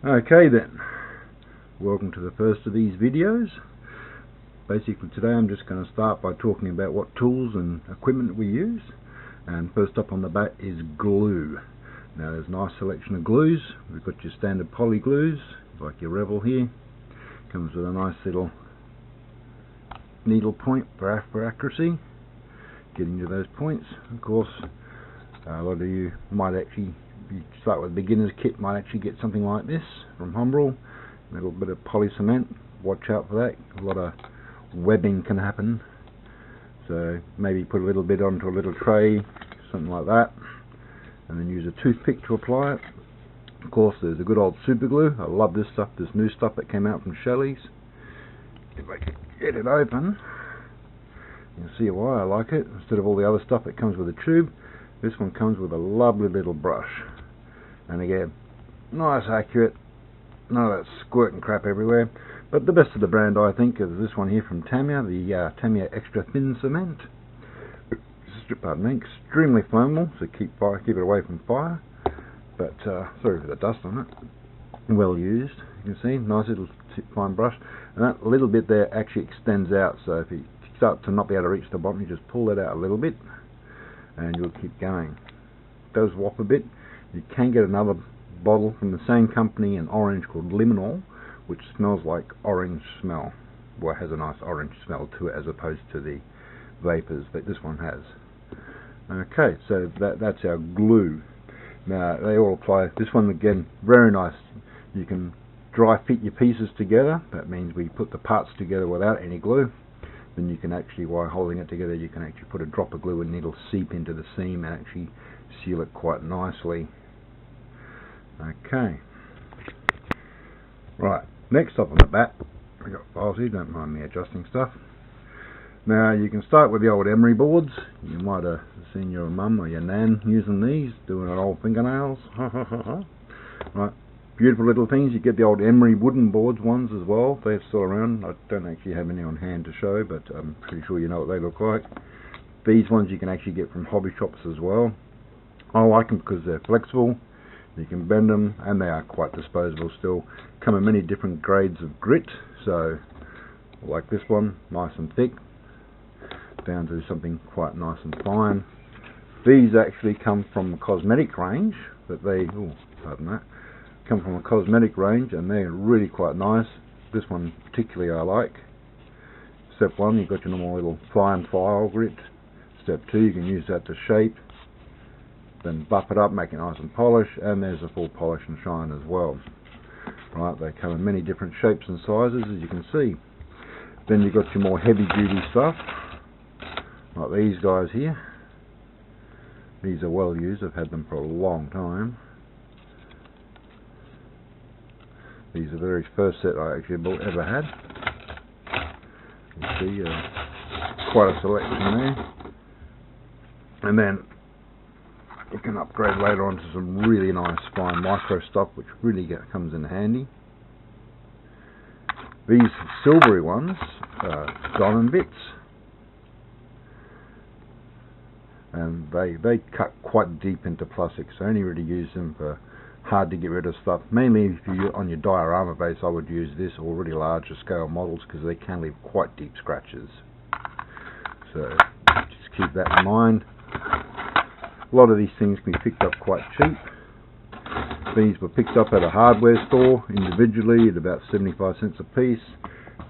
Okay then, welcome to the first of these videos. Basically today I'm just going to start by talking about what tools and equipment we use. And first up on the bat is glue. Now there's a nice selection of glues. We've got your standard poly glues, like your Revel here. Comes with a nice little needle point for accuracy, getting to those points. Of course, a lot of you might actually, if you start with a beginner's kit, might actually get something like this from Humbrol. A little bit of poly cement. Watch out for that. A lot of webbing can happen. So maybe put a little bit onto a little tray, something like that, and then use a toothpick to apply it. Of course, there's a good old super glue. I love this stuff, this new stuff that came out from Shelley's. If I can get it open, you'll see why I like it. Instead of all the other stuff that comes with a tube, this one comes with a lovely little brush. And again, nice, accurate, none of that squirting crap everywhere. But the best of the brand, I think, is this one here from Tamiya, the Tamiya Extra Thin Cement. Pardon me, extremely flammable, so keep it away from fire. But sorry for the dust on it. Well used, you can see, nice little fine brush. And that little bit there actually extends out, so if you start to not be able to reach the bottom, you just pull that out a little bit, and you'll keep going. It does whop a bit. You can get another bottle from the same company in orange called Liminal, which smells like orange smell. Well, it has a nice orange smell to it as opposed to the vapors that this one has. Okay, so that's our glue. Now they all apply. This one again, very nice. You can dry fit your pieces together. That means we put the parts together without any glue. Then you can actually, while holding it together, you can actually put a drop of glue and it'll seep into the seam and actually seal it quite nicely. Okay. Right, next up on the bat, we got files here, don't mind me adjusting stuff. Now you can start with the old emery boards. You might have seen your mum or your nan using these, doing her old fingernails. Right, beautiful little things. You get the old emery wooden boards ones as well. They're still around. I don't actually have any on hand to show, but I'm pretty sure you know what they look like. These ones you can actually get from hobby shops as well. I like them because they're flexible. You can bend them, and they are quite disposable still. Come in many different grades of grit, so like this one, nice and thick, down to something quite nice and fine. These actually come from a cosmetic range, but they, come from a cosmetic range, and they're really quite nice. This one particularly I like. Step 1, you've got your normal little fine file grit. Step 2, you can use that to shape, then buff it up, make it nice and polished, and there's a full polish and shine as well. Right, they come in many different shapes and sizes, as you can see. Then you've got your more heavy duty stuff, like these guys here. These are well used, I've had them for a long time. These are the very first set I actually ever had. You see, quite a selection there. And then you can upgrade later on to some really nice fine micro stuff, which really comes in handy. These silvery ones are diamond bits, and they cut quite deep into plastics. I only really use them for hard to get rid of stuff. Mainly if you're on your diorama base, I would use this, or really larger scale models, because they can leave quite deep scratches. So just keep that in mind. A lot of these things can be picked up quite cheap. These were picked up at a hardware store individually at about 75 cents a piece.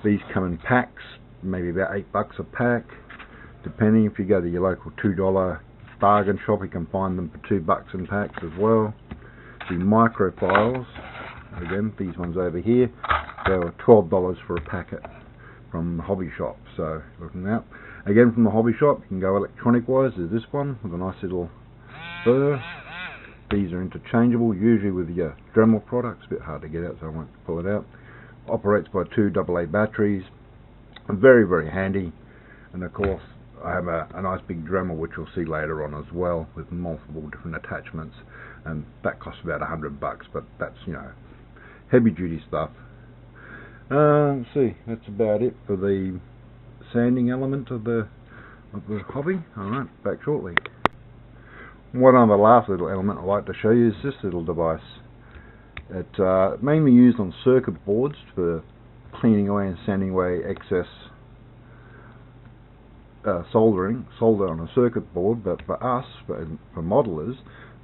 These come in packs, maybe about $8 a pack. Depending, if you go to your local $2 bargain shop, you can find them for $2 in packs as well. The micro files, again, these ones over here, they were $12 for a packet from the hobby shop. So looking up again from the hobby shop, you can go electronic wise. There's this one with a nice little burr. These are interchangeable, usually with your Dremel products. A bit hard to get out, so I won't pull it out. Operates by 2 AA batteries. Very, very handy. And of course, I have a nice big Dremel, which you'll see later on as well, with multiple different attachments. And that costs about $100, but that's, you know, heavy duty stuff. Let's see, that's about it for the sanding element of the hobby. Alright, back shortly. One other last little element I'd like to show you is this little device. It's mainly used on circuit boards for cleaning away and sanding away excess solder on a circuit board. But for us, for modelers,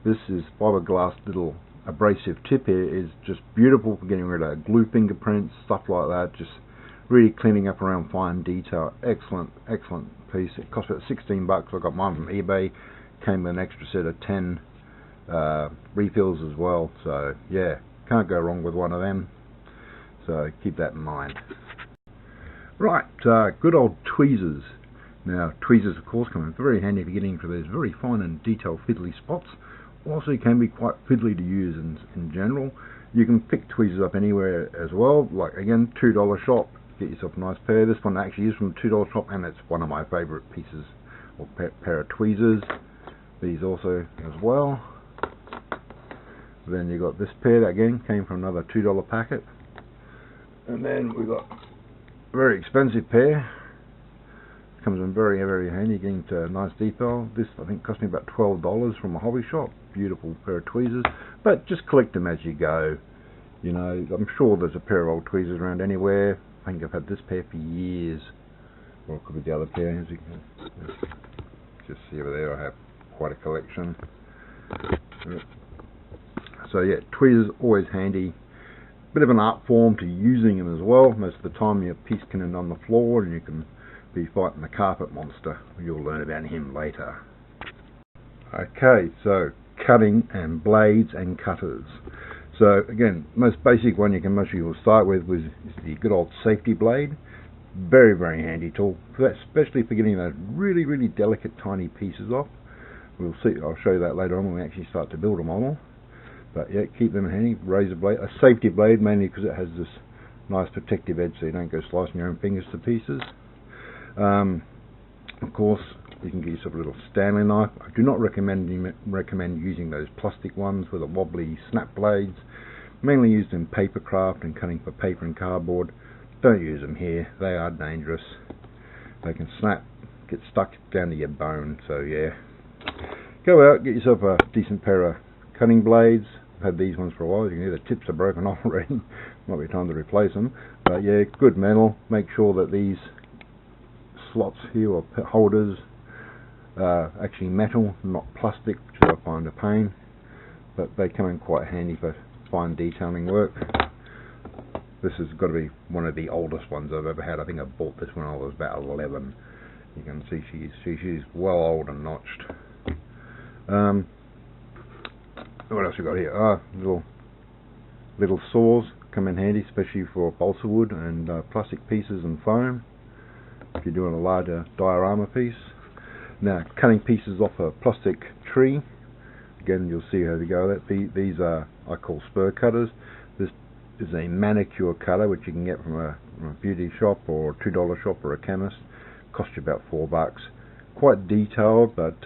this is fiberglass little abrasive tip here is just beautiful for getting rid of glue fingerprints, stuff like that, just really cleaning up around fine detail. Excellent piece. It cost about 16 bucks. I got mine from eBay, came with an extra set of 10 refills as well, so yeah, can't go wrong with one of them, so keep that in mind. Right, good old tweezers. Now tweezers of course come in very handy for getting into those very fine and detailed fiddly spots. Also can be quite fiddly to use in general. You can pick tweezers up anywhere as well, like again, $2 shop, get yourself a nice pair. This one actually is from the $2 shop, and it's one of my favourite pieces or pair of tweezers. These also as well. Then you got this pair that again came from another $2 packet, and then we got a very expensive pair. Comes in very handy, getting to nice detail. This I think cost me about $12 from a hobby shop. Beautiful pair of tweezers, but just collect them as you go. You know, I'm sure there's a pair of old tweezers around anywhere. I think I've had this pair for years, or it could be the other pair. As you can just see over there, I have quite a collection. So yeah, tweezers always handy. Bit of an art form to using them as well. Most of the time your piece can end on the floor and you can be fighting the carpet monster. You'll learn about him later. Okay, so cutting and blades and cutters. So again, most basic one most people start with is the good old safety blade. Very handy tool, especially for getting those really delicate tiny pieces off. We'll see. I'll show you that later on when we actually start to build a model. But yeah, keep them handy. Razor blade, a safety blade, mainly because it has this nice protective edge, so you don't go slicing your own fingers to pieces. Of course, you can get yourself a little Stanley knife. I do not recommend using those plastic ones with the wobbly snap blades. Mainly used in paper craft and cutting for paper and cardboard. Don't use them here. They are dangerous. They can snap, get stuck down to your bone. So yeah, go out, get yourself a decent pair of cutting blades. I've had these ones for a while. You can hear the tips are broken off already. Might be time to replace them. But yeah, good metal. Make sure that these slots here or holders actually metal, not plastic, which I find a pain, but they come in quite handy for fine detailing work. This has got to be one of the oldest ones I've ever had. I think I bought this when I was about 11. You can see she's well old and notched. What else we got here? Little saws come in handy, especially for balsa wood and plastic pieces and foam, if you're doing a larger diorama piece. Now, cutting pieces off a plastic tree, again you'll see how to go with that. These are, I call spur cutters. This is a manicure cutter which you can get from a beauty shop or a $2 shop or a chemist. Cost you about $4. Quite detailed, but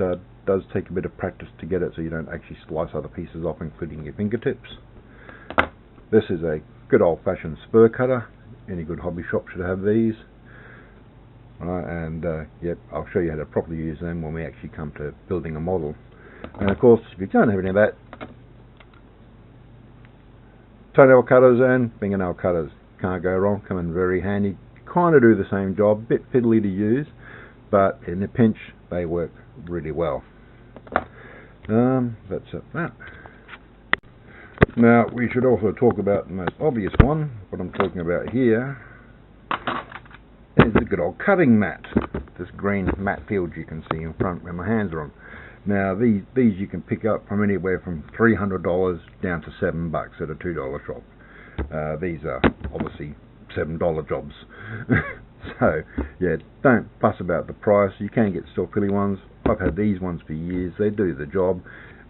does take a bit of practice to get it so you don't actually slice other pieces off, including your fingertips. This is a good old-fashioned spur cutter. Any good hobby shop should have these. And yep, I'll show you how to properly use them when we actually come to building a model. And of course, if you don't have any of that, toenail cutters and fingernail cutters, can't go wrong, come in very handy. Kind of do the same job, bit fiddly to use, but in a pinch they work really well. That's that. Now we should also talk about the most obvious one. What I'm talking about here is the good old cutting mat. This green mat field you can see in front where my hands are on. Now these you can pick up from anywhere from $300 down to $7 at a $2 shop. These are obviously $7 jobs. So yeah, don't fuss about the price. You can get still filly ones. I've had these ones for years. They do the job.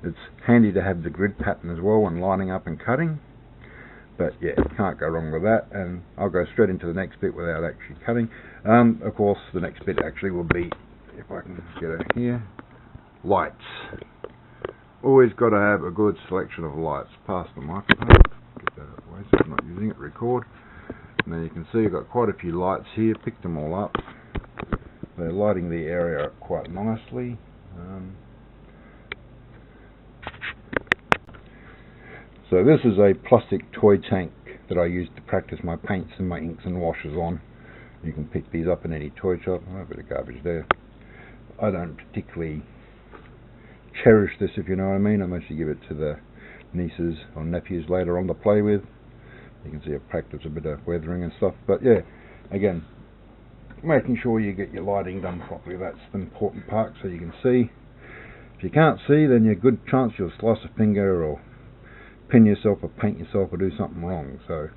It's handy to have the grid pattern as well when lining up and cutting. But yeah, can't go wrong with that. And I'll go straight into the next bit without actually cutting. Of course, the next bit actually will be, if I can get it here, lights. Always got to have a good selection of lights. Pass the microphone. Get that out of the way so I'm not using it. Record. And then you can see I've got quite a few lights here. Picked them all up. They're lighting the area up quite nicely. So this is a plastic toy tank that I use to practice my paints and my inks and washes on. You can pick these up in any toy shop. Oh, a bit of garbage there. I don't particularly cherish this, if you know what I mean. I mostly give it to the nieces or nephews later on to play with. You can see I've practiced a bit of weathering and stuff. But yeah, again, making sure you get your lighting done properly. That's the important part, so you can see. If you can't see, then you're a good chance you'll slice a finger or pin yourself or paint yourself or do something wrong. So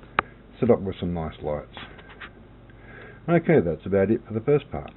set up with some nice lights. Okay, that's about it for the first part.